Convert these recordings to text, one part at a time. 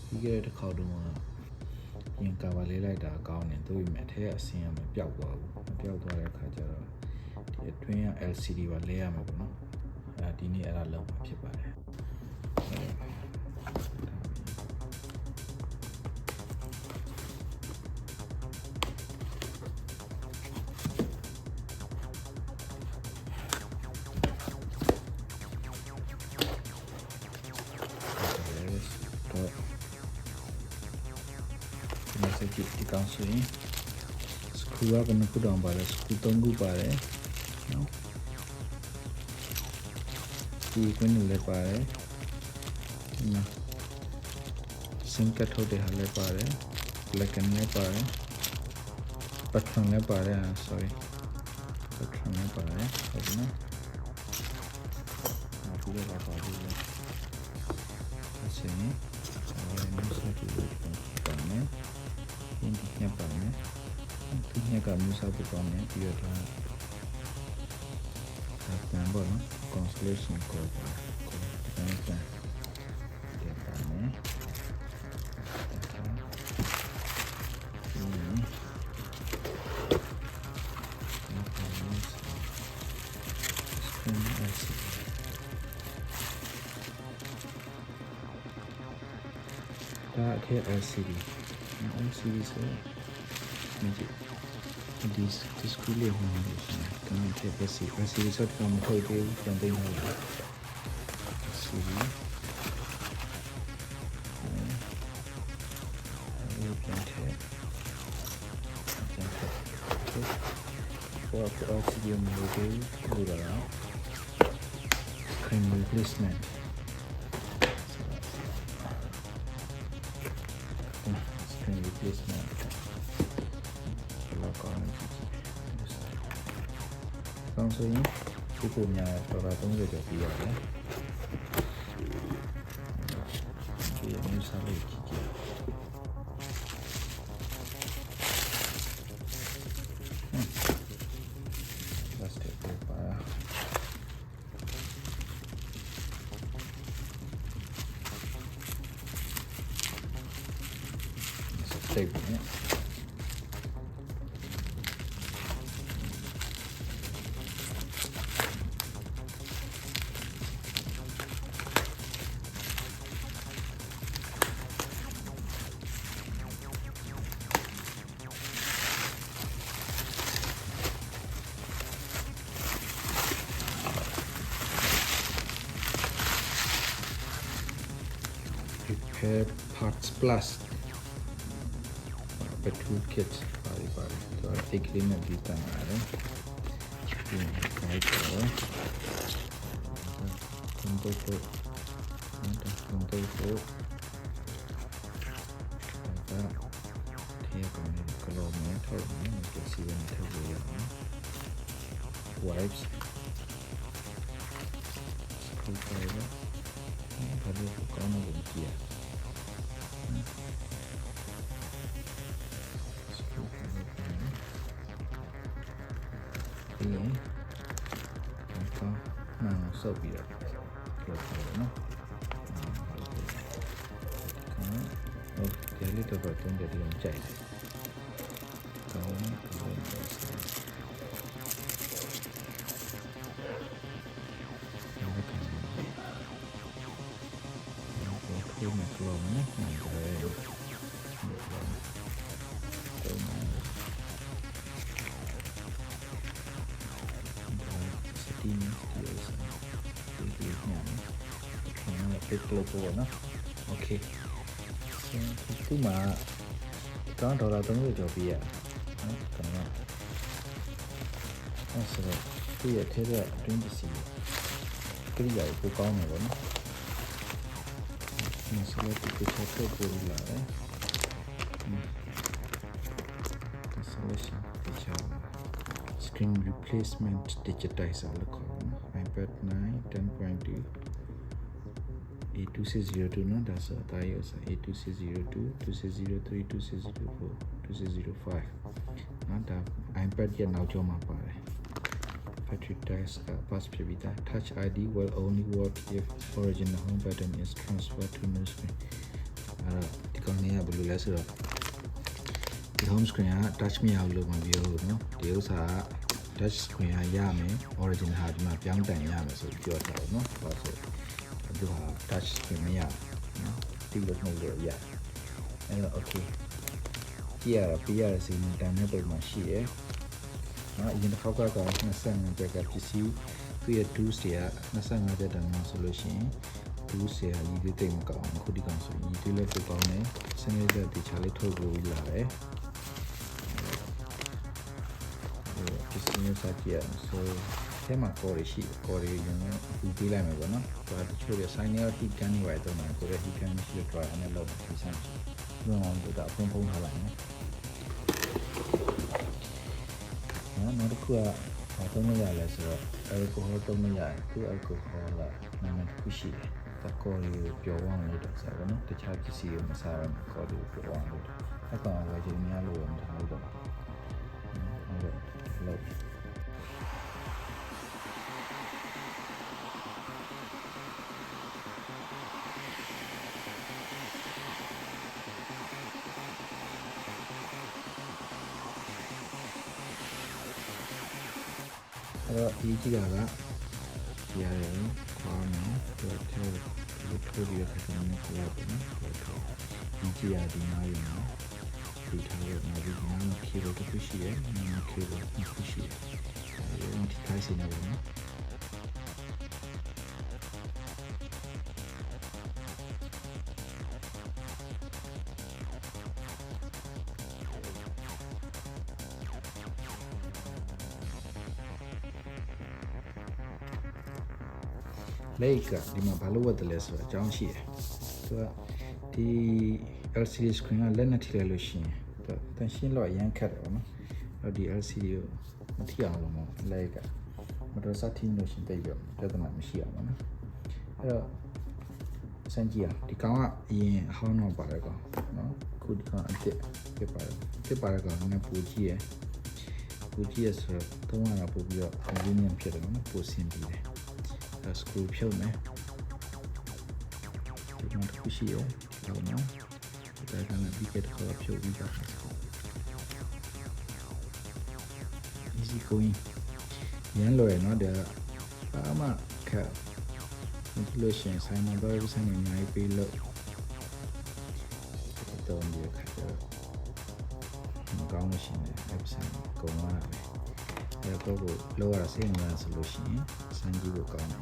ပြီးခဲ့တဲ့တစ်ခေါက်တုန်းကပြင်ကာဗာလေးလိုက်တာကောင်းတယ်သူ့ပေမဲ့အထက်ကအဆင်းရမပြောက်သွားဘူးမပြောက်သွားတဲ့အခါကျတော့ဒီအတွင်းက LCD ပါလဲရမှာပေါ့နော်ဒီနေ့အဲ့ဒါလောက်မှာဖြစ်ပါတယ်ဒီကောင်ဆိုရင်စကရူကဘယ်နှခုတောင်ပါလဲစကရူ3ခုပါတယ်နော်ဒီကွင်းလည်းပါတယ်နော်စင်ကတ်ထုတ်တဲ့ဟာလည်းပါတယ် black and လည်းပါတယ် pattern လည်းပါတယ် sorry pattern လည်းပါတယ်ဟုတ်ပြီနော်အခုလည်းပါပါတယ်အစင်းမျိုးစတူဒီပါတယ်ဒီညပါမယ်ဒီညကမျိုးစားပေါ်မယ်ပြီးတော့တန်ပေါ်နော် constellation ကိုတန်တယ်ပါမယ်ဒါအထက် LCD ဆိုဒီ display လေးဟိုမှာရှိတယ်။ဒါနဲ့ LCD ဆိုတော့မဟုတ်သေးဘူးပြန်သိမ်းလို့ရတယ်။ LCD ပြန်ထည့်for LCD မျိုးတွေဒီလိုလား screen replacement screen replacementကောင်းဆိုရင်ဒီပုံများဒေါ်လာ30ကျော်ပြီးရတယ်ဒီမျိုးစားလေးကြည့်ကြည့်let's take it by let's take it repair parts plus battery kit bari तो एक दिन में बीता आ रहा है wipes screwdriver ada bukan begini ini apa nah so bila no oh jadi tu betul jadi yang cai kau cái mặt lồng nhé này rồi setting cái logo nó ok cứ mà có đầu là tấm rồi bây giờ còn nào rồi bây giờ thế rồi đến gì cái dạy của con này vẫn mình sẽ lấy cái chốt của lại installation screen replacement digitizer iPad 9 10.2 A2602 no that's a BIOS A2602 2603 2604 2605 that iPad ya now cho ma pare battery test pass pivita touch ID will only work if original home button is transferred to new screen ဘယ်လိုလဲဆိုတော့ဒီ home screen က touch မရဘူးလို့မပြောဘူးเนาะဒီဥစ္စာက touch screen ကရမယ် origin ဟာဒီမှာပြောင်းတန်ရမယ်ဆိုပြောထားတယ်เนาะဒါဆိုဒီဟာ touch screen မရဘူးเนาะဒီလိုနှုတ်လို့ရအဲ့တော့ okay ကြည့်ရတာပြရတဲ့စီမံတန်တဲ့ပုံမှာရှိရယ်เนาะအရင်တစ်ခေါက်က25ကျက်ကပစ္စည်းသူ့ရဲ့ tools တွေက25ကျက်တန်မှာဆိုလို့ရှိရင် tools တွေကရည်ရွယ်တိတ်မကောင်းဘူးခုဒီကောင်ဆိုရင်ရည်ရွယ်လည်းပိုကောင်းတယ်စနေတဲ့ဒီချာလေးထုတ်လို့လာတယ်ပစ္စည်းမျိုးစားကြည့်ရအောင်ဆိုထဲမှာ core ရှိ core တွေရင်ဒီပေးလိုက်မယ်ပေါ့နော်ဒါတချို့တွေ sign ရ heat gun တွေပဲတော့မှာကိုယ်ရဲ့ heat gun ရှိတော့အဲ့နဲ့လောက်ပြီးဆိုင်ဘယ်အောင်တော့အဖုံးဖုံးထားလိုက်နော်နောက်တစ်ခုကဘာသုံးရလဲဆိုတော့ alcohol သုံးရရတယ်သူ alcohol ကနာမည်တစ်ခုရှိတယ်တကော်လေးကိုပျော်အောင်လုပ်တော့ဆိုတော့နော်တခြားပစ္စည်းကိုမစားရဘူးကော်လေးကိုပျော်အောင်လုပ်တယ်အကောင်ဝယ်ချင်များလို့မထားလို့တော့ဟုတ်တယ်လို့အဲ့တော့ဒီကြည့်တာကဒီရတယ်ခေါင်းနော်ဒီထဲကိုထိုးပြီးခက်တယ်နော်ခေါင်းပေါ့နော်ဒီကြည့်ရဒီနားရနော်ဒီထားရနော်ဒီနားမှာခေလို့တစ်ခုရှိတယ်နားခေလို့တစ်ခုရှိတယ်ဒီထိုင်စနေပါနော်လေကဒီမှာဘာလို့ဝတ်တယ်လဲဆိုတော့အကြောင်းရှိတယ်သူကဒီ LCD screen ကလက်နဲ့ထိလိုက်လို့ရှိရင်သူတန်ရှင်းလို့အရင်ခက်တယ်ပေါ့နော်အဲ့ဒီ LCD ကိုမထိအောင်လို့မလေကမတော်စထိလို့ရှိရင်တိတ်ပြီးပြဿနာမရှိအောင်ပေါ့နော်အဲ့တော့စမ်းကြည့်အောင်ဒီကောင်ကအရင်အဟောင်းတော့ပါတယ်ကောင်နော်ခုဒီကောင်အစ်ဖြစ်ပါတယ်ကောင်နဲ့ပူကြည့်ရဆိုတော့သုံးရတာပို့ပြီးတော့ convenient ဖြစ်တယ်နော်ပို့ဆင်းပြီးတယ်screw ဖြုတ်မယ်ဒီမှာတစ်ခုရှိရောဟုတ်နော်ဒါကလည်းဒီကတစ်ခါဖြုတ်ပြီးသား easy going ရန်လွယ်နော်ဒါဘာမှခက်လို့ရှိရင်ဆိုင်မှာတော့ဆိုင်မှာအများကြီးပေးလို့တော့ဒီခက်တော့မကောင်းလို့ရှိရင် website ကုန်သွားတယ်အဲ့တော့ကိုလောရစိတ်ဝင်စားဆိုလို့ရှိရင်စမ်းကြည့်ဖို့ကောင်းတယ်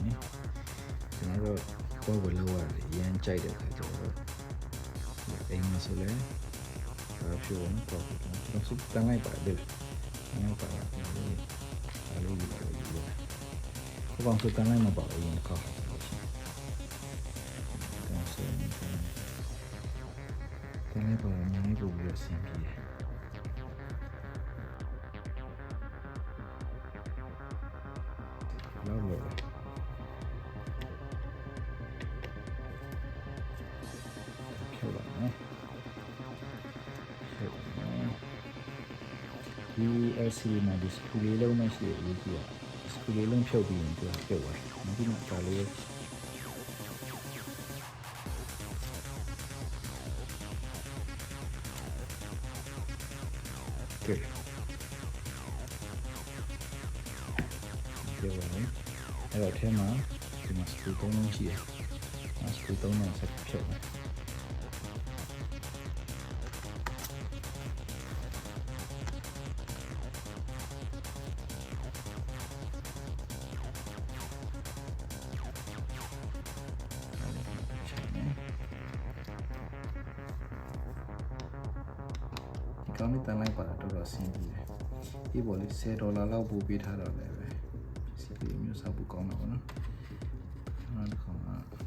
ကျွန်တော်တို့ကိုယ်ကိုလောရတယ်ရမ်းကြိုက်တဲ့ခါကျတော့အိမ်မှာဆိုလဲဘာဖြစ်လို့တော့ကျွန်တော်စတန်လိုက်ပါတယ်ညောပါအဲ့လိုယူလို့ကိုကောင်စတန်လိုက်မပါဘူးရင်ကောက်တော့ဆိုရင်တန်လိုက်ပါညနေကိုပြီးဆင်းပြေးလောက်လို့ဖြုတ်လိုက်နော်ဒီ LCD မှာ display လုံးမရှိဘူးကြည့်ရ display လုံးဖြုတ်ပြီးရင်သူကပြုတ်သွားတယ်ဒီမှာဒါလေးကဲပြောရမယ်အဲ့တော့ထဲမှာဒီမှာ screw 3လုံးရှိတယ်။ screw 3လုံးဆက်ဖြုတ်မယ်။ကောင်းတဲ့တန်လိုက်ပါတော့တော်တော်ဆင်းပြီးတယ်။ဒီပေါ်လေး$10လောက်ပို့ပေးထားတော့လည်းပဲစီပီမျိုးစားဖို့ကောင်းတာပေါ့နော်။နောက်တစ်ခါမှာတော့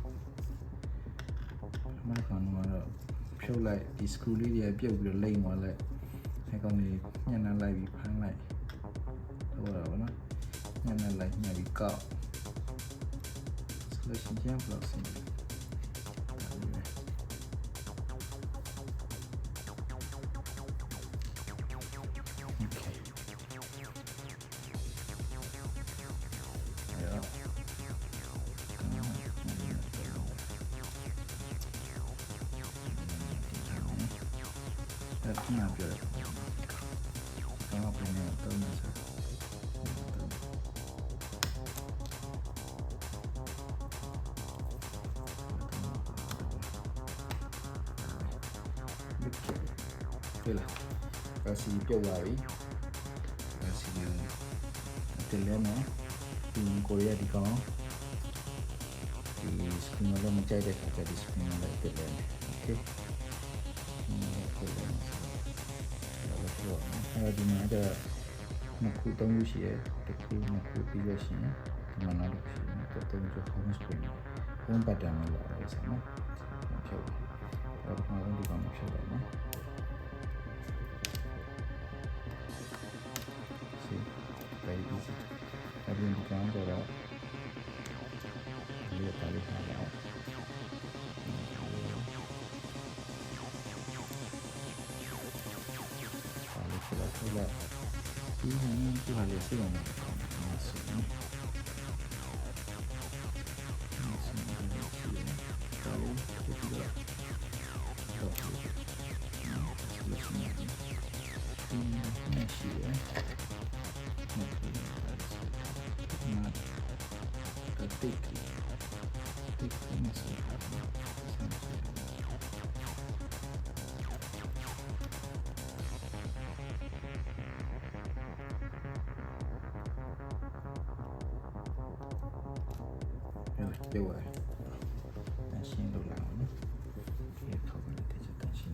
ဖြုတ်လိုက်ဒီ screw လေးတွေပြုတ်ပြီးတော့လိမ့်သွားလိုက်။အဲကောင်လေးညှက်နှမ်းလိုက်ပြီးဖမ်းလိုက်ဟုတ်တာပေါ့နော်။ညှက်နှမ်းလိုက်ညှက်ပြီးကောက်ဆိုလို့ရှိရင်ဘလောက်ဆင်းတယ် ခဏပြောတယ်တော့ဘယ်နဲ့တော့နေစား对了，把สีပြုတ်သွားပြီ။ဒါစီနဲ့တက်လဲမယ်။ဒီကိုရီးယားဒီကောင်ဒီ screen လည်းမကြိုက်တဲ့ခါကျဒီ screen လည်းတက်လဲမယ်။ Okay ။အဲဒီမှာကျနှစ်ခုသုံးခုရှိတယ်။တစ်ခုနှစ်ခုပြီးရရှိရင်ဒီမှာနောက်တစ်ခုရှိတယ်။သုံးခု home screen home button လို့လာတယ်ဆိုတော့ဖြုတ်ပြီ။အဲ့ဒါမှဒီကောင်ဖြုတ်တယ်နော်။ very easy. Tapi yang dikangen adalah lihat tali halal. Tali pula ini tu halal sih yang masuk ni. Tali tu juga. Ini sih ya. Not a thick things will happen. Điều vậy ta xin đồ lão nhé thì không có thể cho ta xin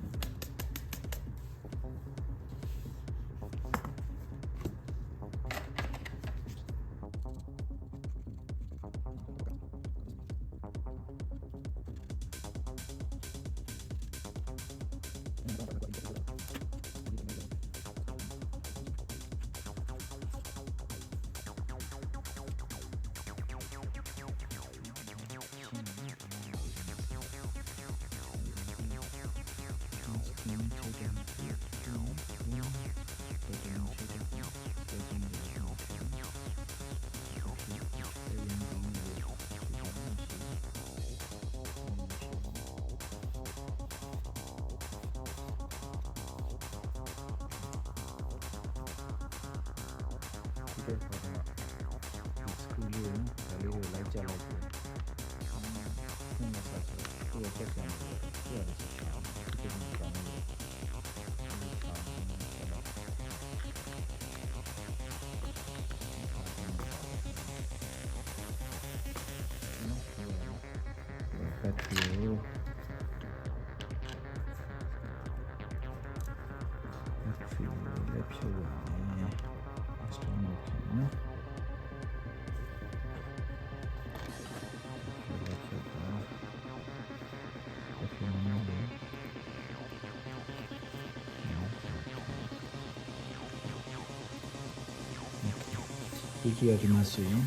이게 어디 맛이에요?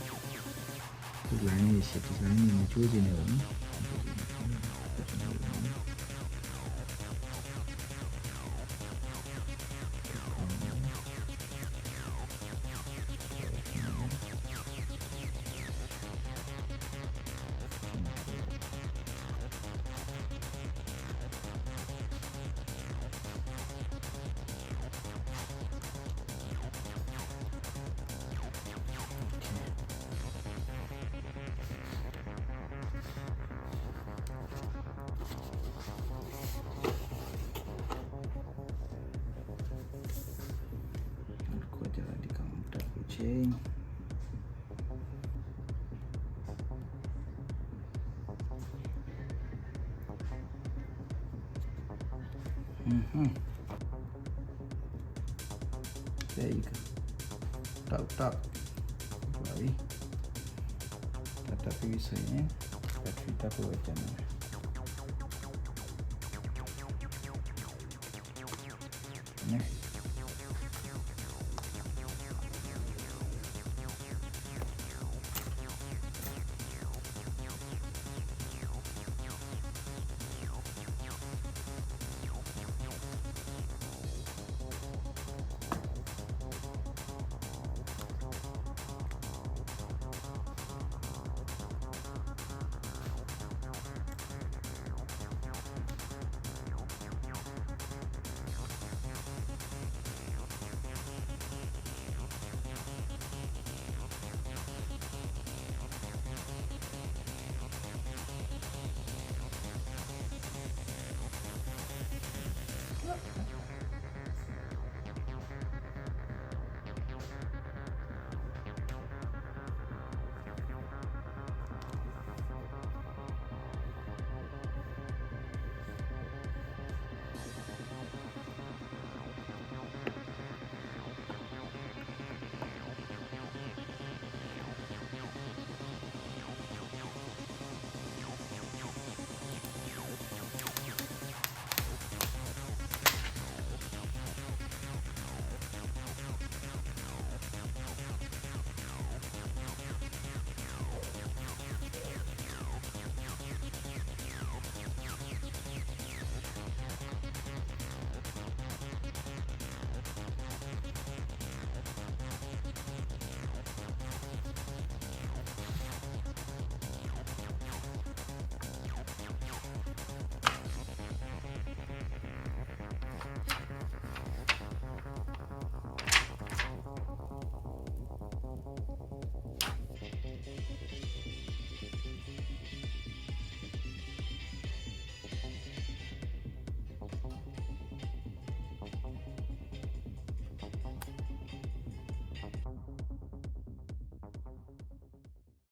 그 라인이 있어. 그 라인이 주어지네요. Okay. There you go. Top. Baik. Tapi saya bateri tak boleh jalan.